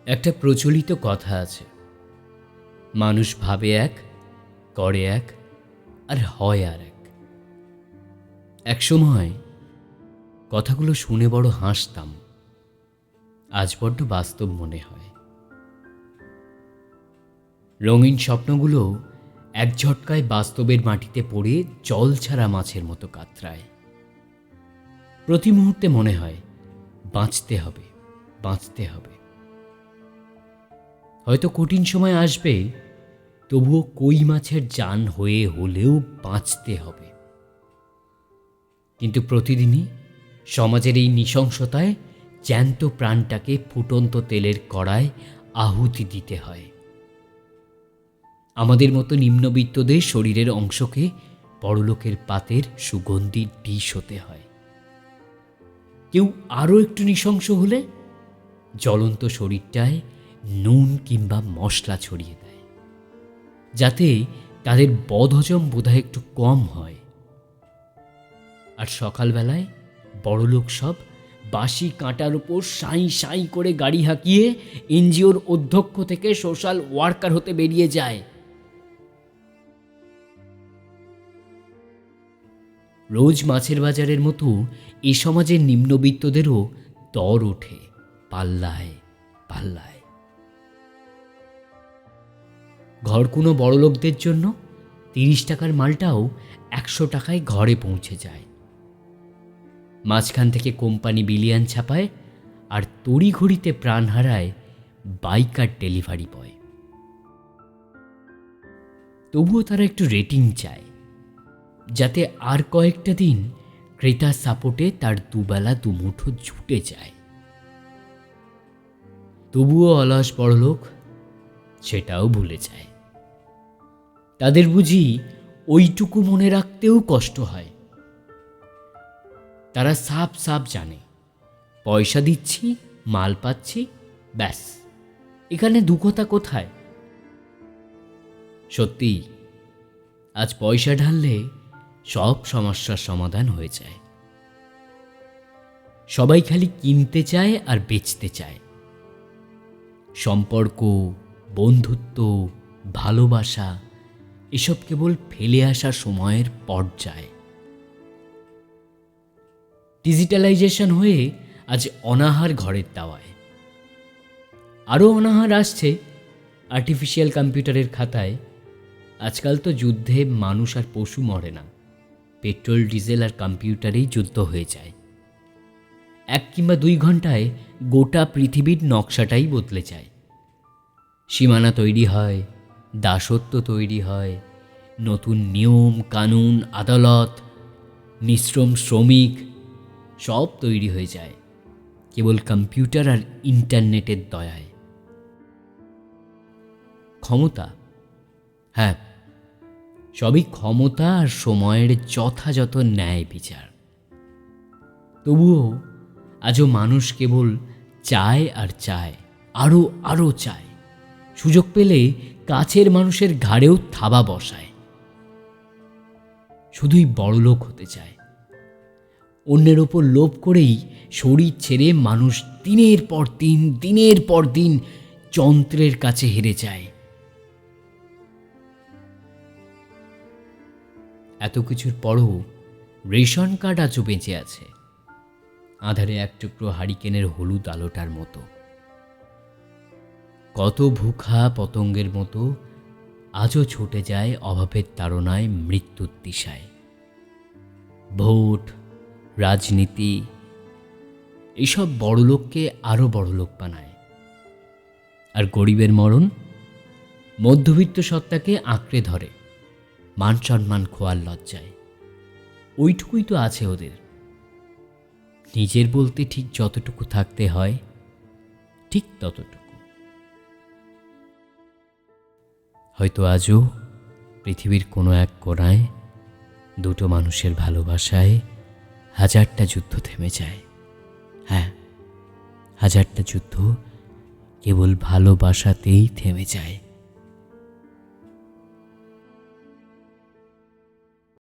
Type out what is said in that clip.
একটা প্রচলিত কথা আছে, মানুষ ভাবে এক, করে এক, আর হয় আর এক। একসময় কথাগুলো শুনে বড় হাসতাম, আজ বড্ড বাস্তব মনে হয়। রঙিন স্বপ্নগুলো এক ঝটকায় বাস্তবের মাটিতে পড়ে জল ছাড়া মাছের মতো কাতরায়। প্রতি মুহূর্তে মনে হয় বাঁচতে হবে, বাঁচতে হবে। হয়তো কঠিন সময় আসবে, তবুও কই মাছের জান হয়ে হলেও বাঁচতে হবে। কিন্তু প্রতিদিনই সমাজের এই নৃশংসতায় জ্যান্ত প্রাণটাকে ফুটন্ত তেলের কড়ায় আহুতি দিতে হয়। আমাদের মতো নিম্নবিত্তদের শরীরের অংশকে বড়লোকের পাতের সুগন্ধি ডিশ হতে হয়। কেউ আরও একটু নৃশংস হলে জ্বলন্ত শরীরটায় নুন কিংবা মশলা ছড়িয়ে দেয়, যাতে তাদের বদহজম বোধহয় একটু কম হয়। আর সকালবেলায় বড়লোক সব বাসি কাঁটার উপর সাঁই সাঁই করে গাড়ি হাঁকিয়ে এনজিওর অধ্যক্ষ থেকে সোশ্যাল ওয়ার্কার হতে বেরিয়ে যায়। রোজ মাছের বাজারের মতো এ সমাজের নিম্নবিত্তদেরও দর ওঠে পাল্লায় পাল্লায়। ঘরকুনো বড়লোকদের জন্য 30 টাকার মালটাও 100 টাকায় ঘরে পৌঁছে যায়। মাঝখান থেকে কোম্পানি বিলিয়ন ছাপায়, আর তড়িঘড়িতে প্রাণ হারায় বাইকার ডেলিভারি বয়। তবুও তারা একটু রেটিং চায়, যাতে আর কয়েকটা দিন ক্রেতার সাপোর্টে তার দুবেলা দুমুঠো জুটে যায়। তবুও অলস বড়লোক সেটাও ভুলে যায়। তাদের বুঝি ওইটুকু মনে রাখতেও কষ্ট হয়। তারা সাফ সাফ জানে, পয়সা দিচ্ছি, মাল পাচ্ছি, ব্যাস, এখানে দুঃখতা কোথায়? সত্যি, আজ পয়সা ঢাললে সব সমস্যার সমাধান হয়ে যায়। সবাই খালি কিনতে চায় আর বেচতে চায়। সম্পর্ক, বন্ধুত্ব, ভালোবাসা এসব কেবল ফেলে আসা সময়ের পর্যায়। ডিজিটালাইজেশন হয়ে আজ অনাহার ঘরের দাওয়ায়। আরও অনাহার আসছে আর্টিফিশিয়াল কম্পিউটারের খাতায়। আজকাল তো যুদ্ধে মানুষ আর পশু মরে না, পেট্রোল, ডিজেল আর কম্পিউটারেই যুদ্ধ হয়ে যায়। 1 কিংবা 2 ঘন্টায় গোটা পৃথিবীর নকশাটাই বদলে যায়। সীমানা তৈরি হয়, দাসত্ব তৈরি হয়, নতুন নিয়ম কানুন, আদালত, নিঃশ্রম শ্রমিক সব তৈরি হয়ে যায় কেবল কম্পিউটার আর ইন্টারনেটের দয়ায়। ক্ষমতা, হ্যাঁ, সবই ক্ষমতা আর সময়ের যথাযথ ন্যায় বিচার। তবুও আজও মানুষ কেবল চায় আর চায়, আরও আরও চায়। সুযোগ পেলে কাছের মানুষের ঘাড়েও থাবা বসায়। শুধুই বড়লোক হতে চায়। অন্যের ওপর লোভ করেই শরীর ছেড়ে মানুষ দিনের পর দিন যন্ত্রের কাছে হেরে যায়। এত কিছুর পরও রেশন কার্ড আজও বেঁচে আছে, আধারে এক টুকরো হারিকেনের হলুদ আলোটার মতো। কত ভুখা পতঙ্গের মতো আজও ছুটে যায় অভাবের তাড়নায়, মৃত্যুর দিশায়। ভোট, রাজনীতি এসব বড়লোককে আরও বড়লোক বানায়। আর গরিবের মরণ মধ্যবিত্ত সত্তাকে আঁকড়ে ধরে মান সম্মান খোয়ার লজ্জায়। ওইটুকুই তো আছে ওদের। নিজের বলতে ঠিক যতটুকু থাকতে হয়, ঠিক ততটুকু। হয়তো আজও পৃথিবীর কোনো এক কোণায় দুটো মানুষের ভালোবাসায় 1000টা যুদ্ধ থেমে যায়। হ্যাঁ, 1000টা যুদ্ধ কেবল ভালোবাসাতেই থেমে যায়।